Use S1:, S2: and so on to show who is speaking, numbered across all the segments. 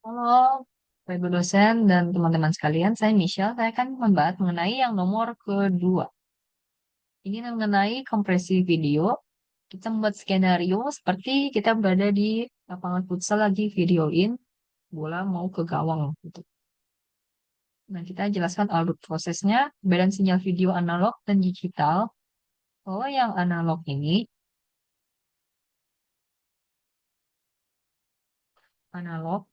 S1: Halo, Pak Ibu dosen dan teman-teman sekalian, saya Michelle. Saya akan membahas mengenai yang nomor kedua. Ini mengenai kompresi video. Kita membuat skenario seperti kita berada di lapangan futsal lagi videoin bola mau ke gawang gitu. Nah, kita jelaskan alur prosesnya, perbedaan sinyal video analog dan digital. Kalau yang analog ini, analog,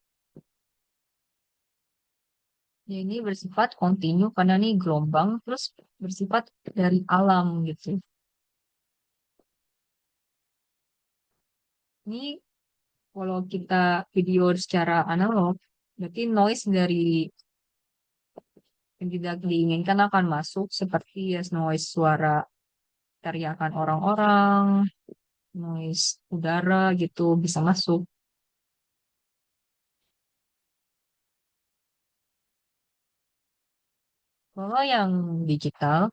S1: ini bersifat kontinu karena ini gelombang, terus bersifat dari alam gitu. Ini kalau kita video secara analog, berarti noise dari yang tidak diinginkan akan masuk seperti ya noise suara teriakan orang-orang, noise udara gitu bisa masuk. Kalau yang digital,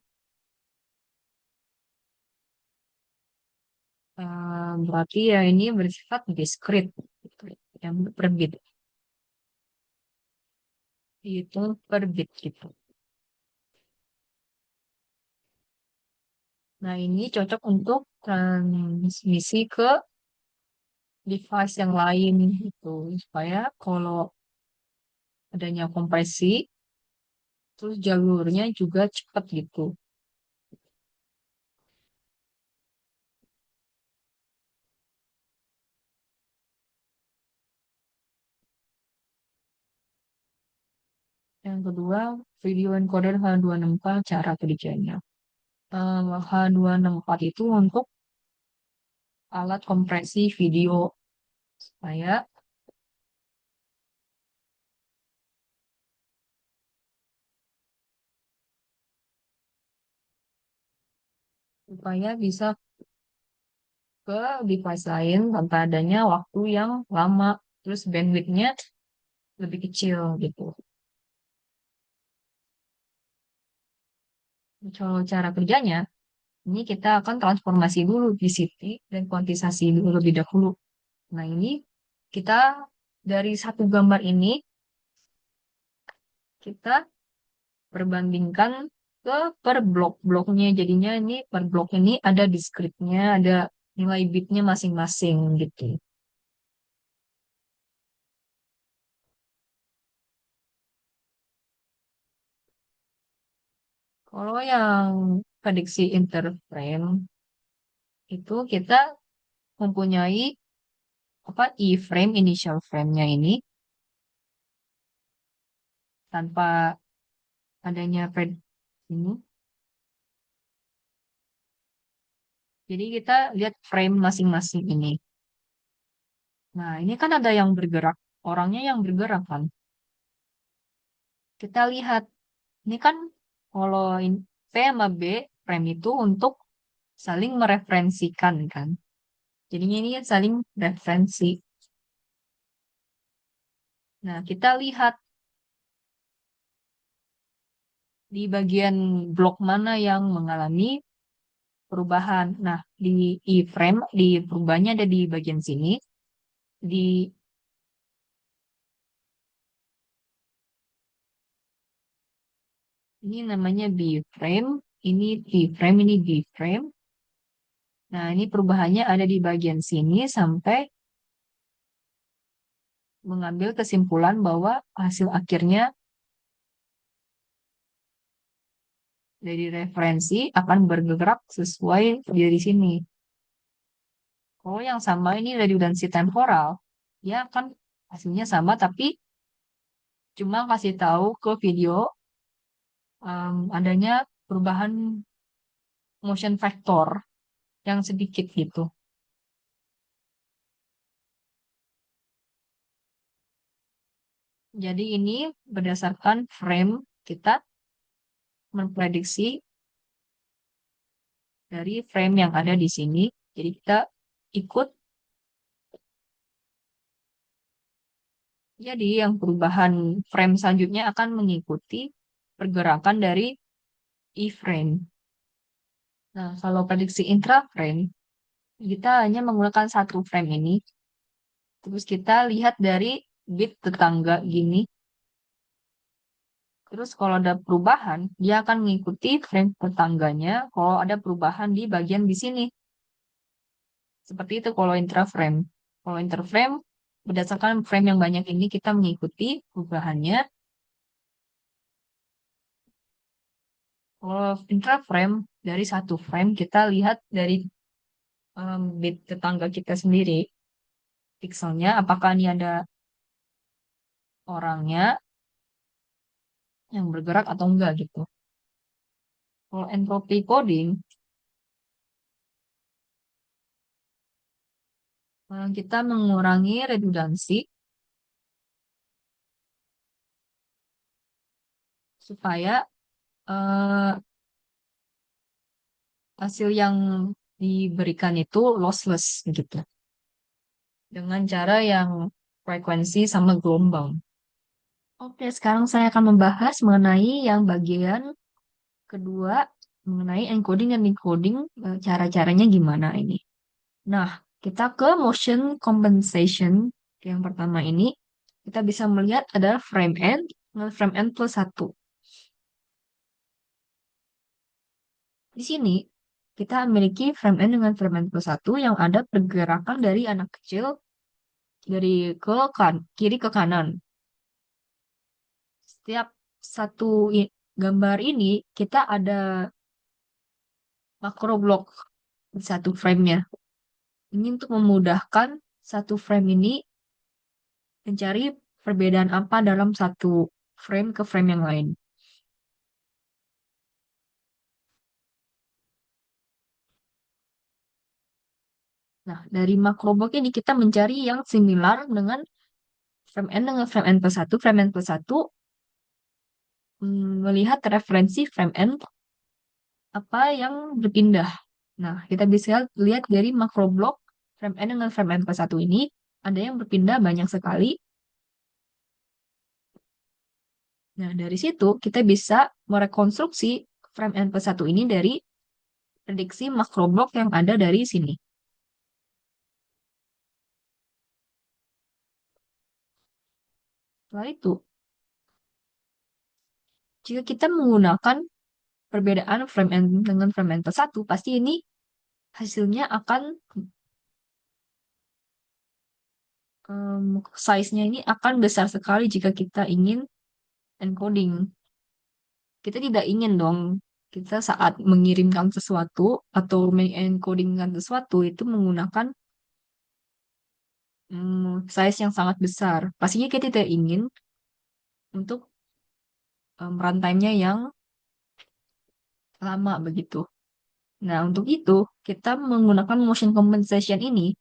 S1: berarti ya ini bersifat discrete, gitu. Yang per bit, itu per bit gitu. Nah ini cocok untuk transmisi ke device yang lain gitu, supaya kalau adanya kompresi terus jalurnya juga cepat gitu. Yang kedua, video encoder H264 cara kerjanya. H264 itu untuk alat kompresi video supaya supaya bisa ke device lain tanpa adanya waktu yang lama, terus bandwidthnya lebih kecil gitu. Kalau cara kerjanya, ini kita akan transformasi dulu density dan kuantisasi dulu lebih dahulu. Nah ini kita dari satu gambar ini kita perbandingkan ke per blok-bloknya. Jadinya ini per blok ini ada discrete-nya, ada nilai bitnya masing-masing gitu. Kalau yang prediksi interframe itu kita mempunyai apa iframe initial frame-nya ini tanpa adanya pred ini. Jadi kita lihat frame masing-masing ini. Nah, ini kan ada yang bergerak, orangnya yang bergerak kan. Kita lihat, ini kan kalau P sama B frame itu untuk saling mereferensikan kan. Jadinya ini saling referensi. Nah, kita lihat di bagian blok mana yang mengalami perubahan. Nah, di iframe, di perubahannya ada di bagian sini. Di ini namanya B frame, ini T frame, ini D frame. Nah, ini perubahannya ada di bagian sini sampai mengambil kesimpulan bahwa hasil akhirnya dari referensi akan bergerak sesuai dari sini. Oh, yang sama ini redundansi temporal. Ya kan hasilnya sama tapi cuma kasih tahu ke video adanya perubahan motion factor yang sedikit gitu. Jadi ini berdasarkan frame kita memprediksi dari frame yang ada di sini. Jadi kita ikut, jadi yang perubahan frame selanjutnya akan mengikuti pergerakan dari iframe. Nah, kalau prediksi intraframe, kita hanya menggunakan satu frame ini. Terus kita lihat dari bit tetangga gini. Terus kalau ada perubahan, dia akan mengikuti frame tetangganya kalau ada perubahan di bagian di sini. Seperti itu kalau interframe. Kalau interframe, berdasarkan frame yang banyak ini kita mengikuti perubahannya. Kalau intraframe, dari satu frame kita lihat dari bit tetangga kita sendiri, pixelnya, apakah ini ada orangnya yang bergerak atau enggak gitu. Kalau entropy coding, kita mengurangi redundansi supaya eh, hasil yang diberikan itu lossless gitu. Dengan cara yang frekuensi sama gelombang. Oke, sekarang saya akan membahas mengenai yang bagian kedua, mengenai encoding dan decoding, cara-caranya gimana ini. Nah, kita ke motion compensation. Yang pertama ini, kita bisa melihat ada frame n dengan frame n plus 1. Di sini, kita memiliki frame n dengan frame n plus 1 yang ada pergerakan dari anak kecil dari kiri ke kanan. Setiap satu gambar ini, kita ada makro blok di satu frame-nya. Ini untuk memudahkan satu frame ini mencari perbedaan apa dalam satu frame ke frame yang lain. Nah, dari makro block ini kita mencari yang similar dengan frame n dengan frame n plus 1. Frame n plus 1 melihat referensi frame n apa yang berpindah. Nah, kita bisa lihat dari makro block frame n dengan frame n plus 1 ini ada yang berpindah banyak sekali. Nah, dari situ kita bisa merekonstruksi frame n plus 1 ini dari prediksi makro block yang ada dari sini. Setelah itu, jika kita menggunakan perbedaan frame n dengan frame n plus 1, pasti ini hasilnya akan size-nya ini akan besar sekali jika kita ingin encoding. Kita tidak ingin dong kita saat mengirimkan sesuatu atau mengencodingkan sesuatu itu menggunakan size yang sangat besar. Pastinya kita tidak ingin untuk runtime-nya yang lama begitu. Nah, untuk itu kita menggunakan motion compensation ini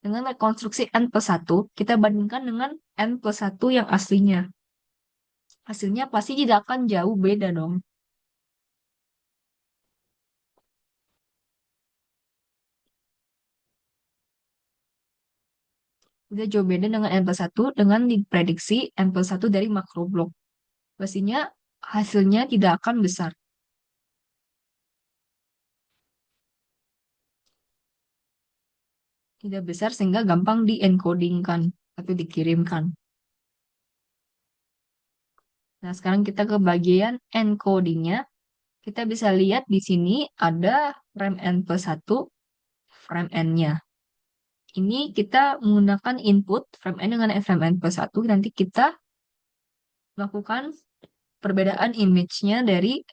S1: dengan rekonstruksi n plus 1, kita bandingkan dengan n plus 1 yang aslinya. Hasilnya pasti tidak akan jauh beda dong. Udah jauh beda dengan n plus 1 dengan diprediksi n plus 1 dari makro blok. Pastinya hasilnya tidak akan besar. Tidak besar sehingga gampang di-encodingkan atau dikirimkan. Nah, sekarang kita ke bagian encodingnya. Kita bisa lihat di sini ada frame n plus 1, frame n-nya. Ini kita menggunakan input frame n dengan frame n plus 1. Nanti kita lakukan perbedaan image-nya dari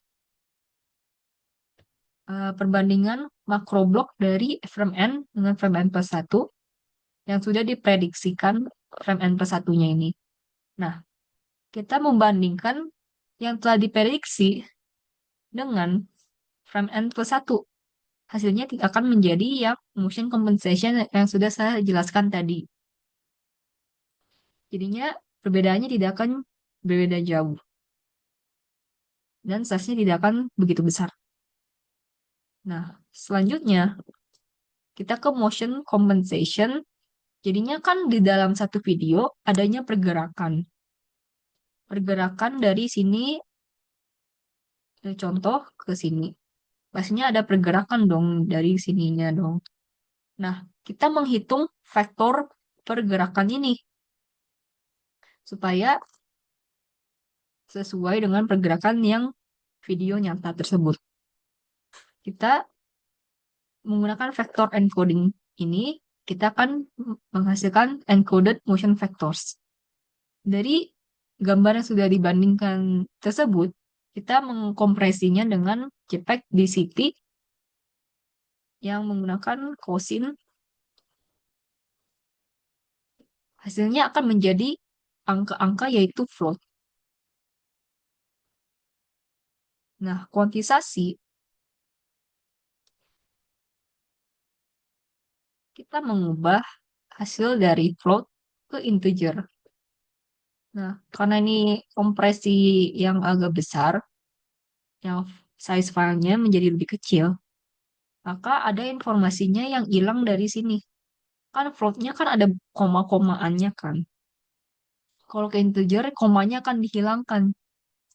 S1: perbandingan makro blok dari frame n dengan frame n plus 1 yang sudah diprediksikan frame n plus 1-nya ini. Nah, kita membandingkan yang telah diprediksi dengan frame n plus 1. Hasilnya akan menjadi yang motion compensation yang sudah saya jelaskan tadi. Jadinya perbedaannya tidak akan berbeda jauh. Dan size-nya tidak akan begitu besar. Nah, selanjutnya kita ke motion compensation. Jadinya kan di dalam satu video adanya pergerakan. Pergerakan dari sini, contoh ke sini. Pastinya ada pergerakan dong dari sininya dong. Nah, kita menghitung vektor pergerakan ini. supaya sesuai dengan pergerakan yang video nyata tersebut. Kita menggunakan vector encoding ini, kita akan menghasilkan encoded motion vectors. Dari gambar yang sudah dibandingkan tersebut, kita mengkompresinya dengan JPEG DCT yang menggunakan cosin. Hasilnya akan menjadi angka-angka yaitu float. Nah, kuantisasi kita mengubah hasil dari float ke integer. Nah, karena ini kompresi yang agak besar, yang size filenya menjadi lebih kecil, maka ada informasinya yang hilang dari sini. Kan floatnya kan ada koma-komaannya kan. Kalau ke integer, komanya akan dihilangkan.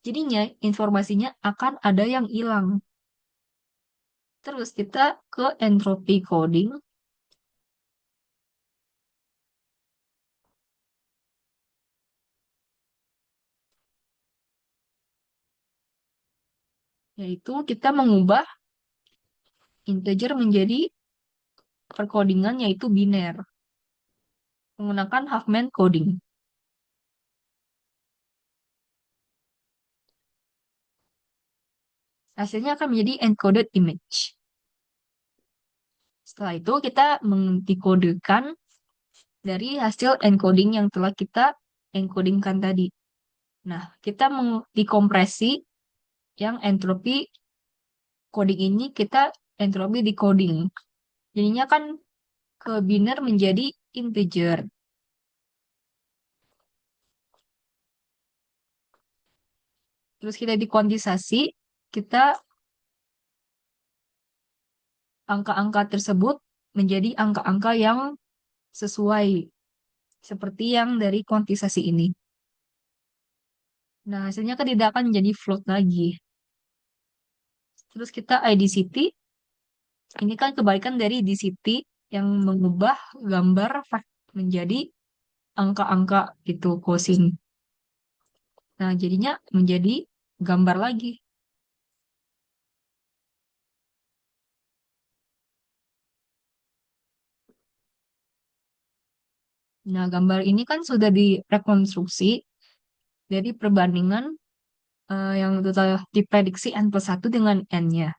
S1: Jadinya informasinya akan ada yang hilang. Terus kita ke entropy coding, yaitu kita mengubah integer menjadi perkodingan yaitu biner menggunakan Huffman coding. Hasilnya akan menjadi encoded image. Setelah itu kita mengdekodekan dari hasil encoding yang telah kita encodingkan tadi. Nah, kita dikompresi yang entropi coding ini kita entropi decoding. Jadinya kan ke biner menjadi integer. Terus kita dikuantisasi, kita angka-angka tersebut menjadi angka-angka yang sesuai seperti yang dari kuantisasi ini. Nah, hasilnya kan tidak akan menjadi float lagi. Terus kita IDCT, ini kan kebalikan dari DCT yang mengubah gambar menjadi angka-angka itu kosin. Nah, jadinya menjadi gambar lagi. Nah, gambar ini kan sudah direkonstruksi dari perbandingan yang total diprediksi N+1 dengan N-nya.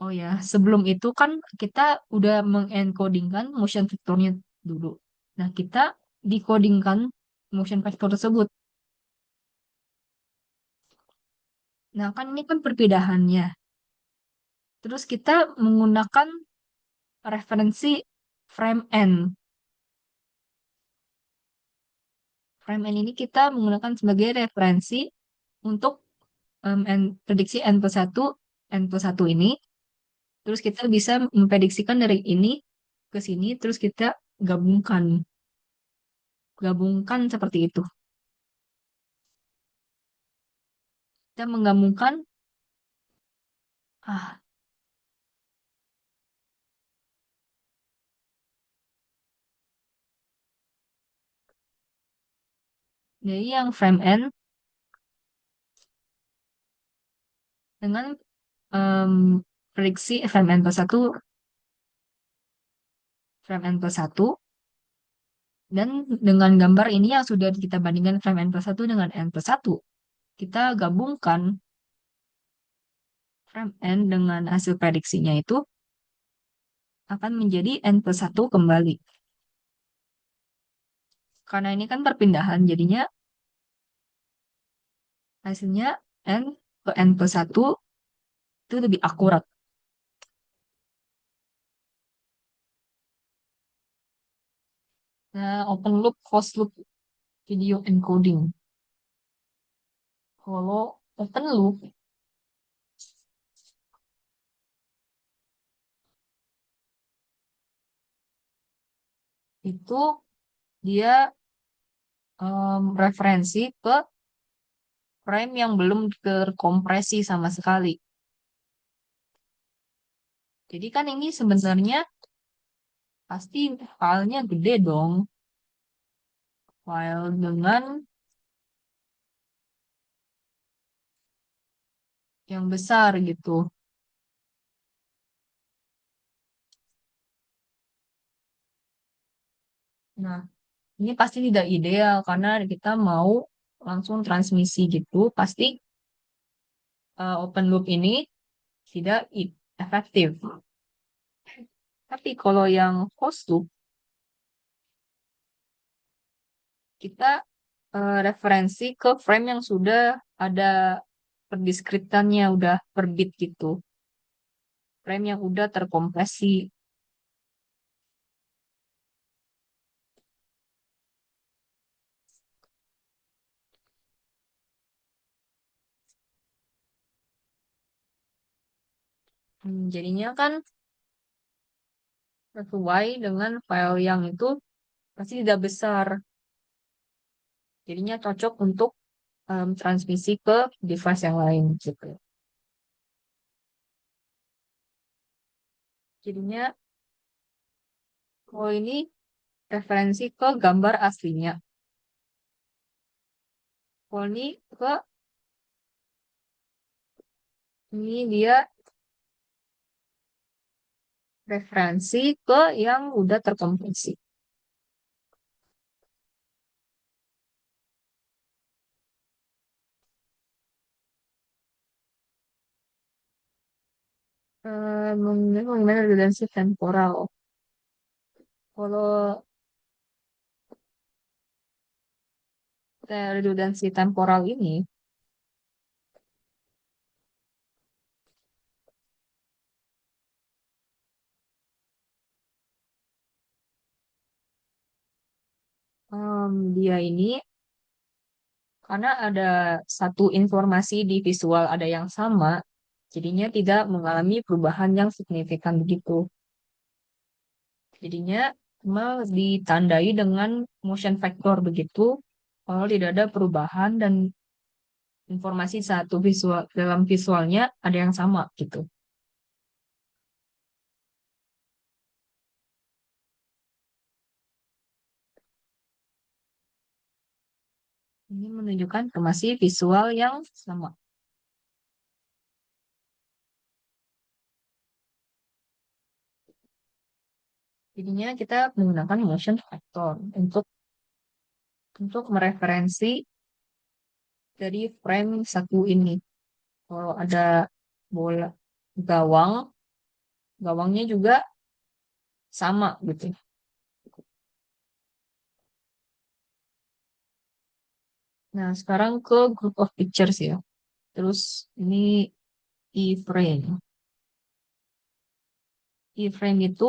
S1: Oh ya, sebelum itu kan kita udah mengencodingkan motion vectornya dulu. Nah, kita decodingkan motion vector tersebut. Nah, kan ini kan perbedaannya. Terus kita menggunakan referensi frame N. Frame N ini kita menggunakan sebagai referensi untuk prediksi N+1, N+1 ini. Terus kita bisa memprediksikan dari ini ke sini, terus kita gabungkan. Gabungkan seperti itu. Kita menggabungkan, ah, jadi yang frame N dengan em, prediksi frame N+1, dan dengan gambar ini yang sudah kita bandingkan frame N+1 dengan N+1, kita gabungkan frame N dengan hasil prediksinya itu akan menjadi N+1 kembali. Karena ini kan perpindahan, jadinya hasilnya N ke N+1 itu lebih akurat. Nah, open loop, closed loop video encoding. Kalau open loop itu dia referensi ke frame yang belum terkompresi sama sekali. Jadi kan ini sebenarnya pasti filenya gede dong. file dengan yang besar gitu. Nah, ini pasti tidak ideal karena kita mau langsung transmisi gitu. Pasti open loop ini tidak efektif. Tapi kalau yang closed loop, kita referensi ke frame yang sudah ada perdiskriptannya, udah per bit gitu. Frame yang udah terkompresi. Jadinya kan sesuai dengan file yang itu pasti tidak besar. Jadinya cocok untuk transmisi ke device yang lain gitu. Jadinya kalau ini referensi ke gambar aslinya. Kalau ini dia referensi ke yang udah terkompresi. Mengenai redundansi temporal. Kalau redundansi temporal ini, dia ini karena ada satu informasi di visual ada yang sama, jadinya tidak mengalami perubahan yang signifikan begitu. Jadinya cuma ditandai dengan motion factor begitu, kalau tidak ada perubahan dan informasi satu visual dalam visualnya ada yang sama gitu. Ini menunjukkan informasi visual yang sama. Jadinya kita menggunakan motion factor untuk mereferensi dari frame satu ini. Kalau ada bola gawang, gawangnya juga sama gitu. Nah, sekarang ke group of pictures ya. Terus ini iframe. Iframe itu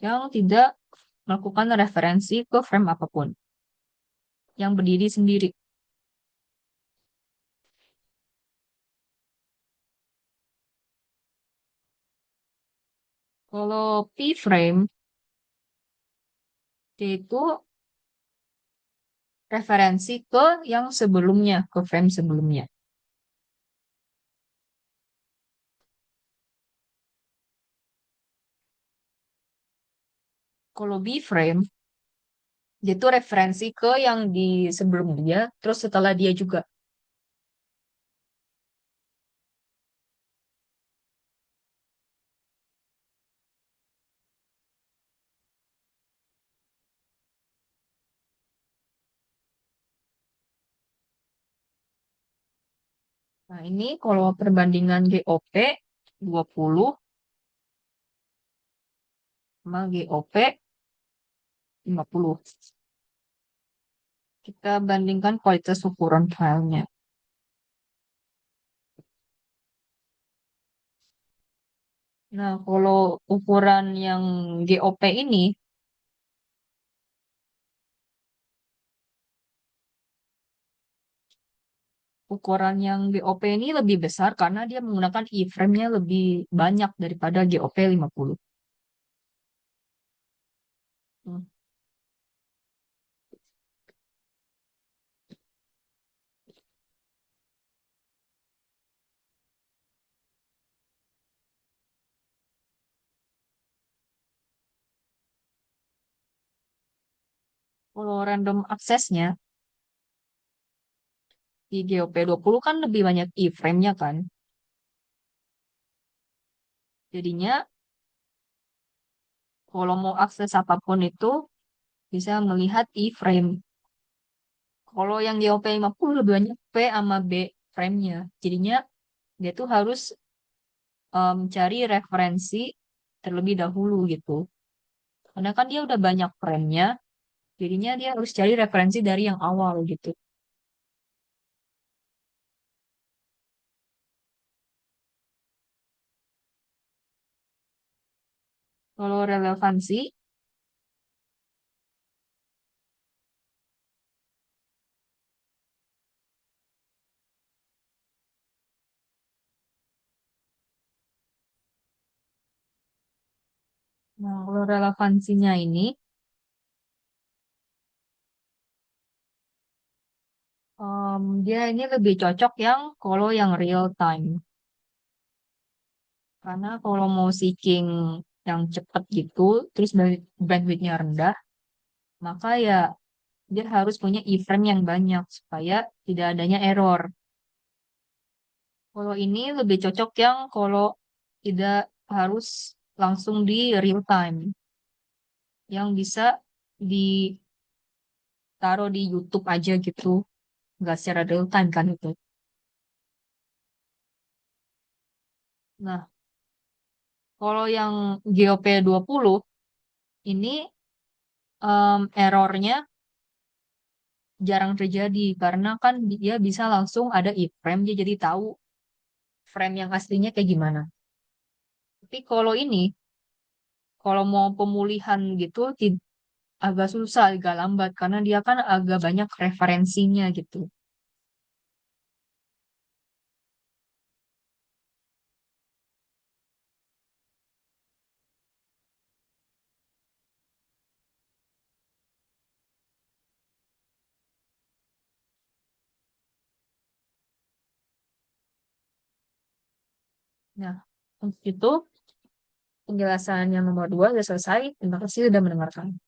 S1: yang tidak melakukan referensi ke frame apapun, yang berdiri sendiri. Kalau P-frame, dia itu referensi ke yang sebelumnya, ke frame sebelumnya. Kalau B-frame, dia itu referensi ke yang di sebelum dia, terus setelah dia juga. Nah, ini kalau perbandingan GOP 20 sama GOP 50. Kita bandingkan kualitas ukuran filenya. Nah, kalau ukuran yang GOP ini, ukuran yang GOP ini lebih besar karena dia menggunakan iframe-nya lebih banyak daripada GOP 50. Hmm. Kalau random aksesnya di GOP20 kan lebih banyak iframe-nya kan. Jadinya kalau mau akses apapun itu bisa melihat iframe. Kalau yang GOP50 lebih banyak P sama B frame-nya. Jadinya dia tuh harus cari referensi terlebih dahulu gitu. Karena kan dia udah banyak frame-nya, jadinya dia harus cari referensi dari yang awal gitu. Kalau relevansi, nah kalau relevansinya ini, dia ini lebih cocok yang kalau yang real time. Karena kalau mau seeking yang cepat gitu, terus bandwidth-nya rendah, maka ya dia harus punya iframe yang banyak supaya tidak adanya error. Kalau ini lebih cocok yang kalau tidak harus langsung di real time, yang bisa ditaruh di YouTube aja gitu, nggak secara real time kan itu. Nah, kalau yang GOP20 ini errornya jarang terjadi karena kan dia bisa langsung ada iframe, dia jadi tahu frame yang aslinya kayak gimana. Tapi kalau ini, kalau mau pemulihan gitu, agak susah, agak lambat karena dia kan agak banyak referensinya gitu. Nah, untuk itu penjelasan yang nomor dua sudah selesai. Terima kasih sudah mendengarkan.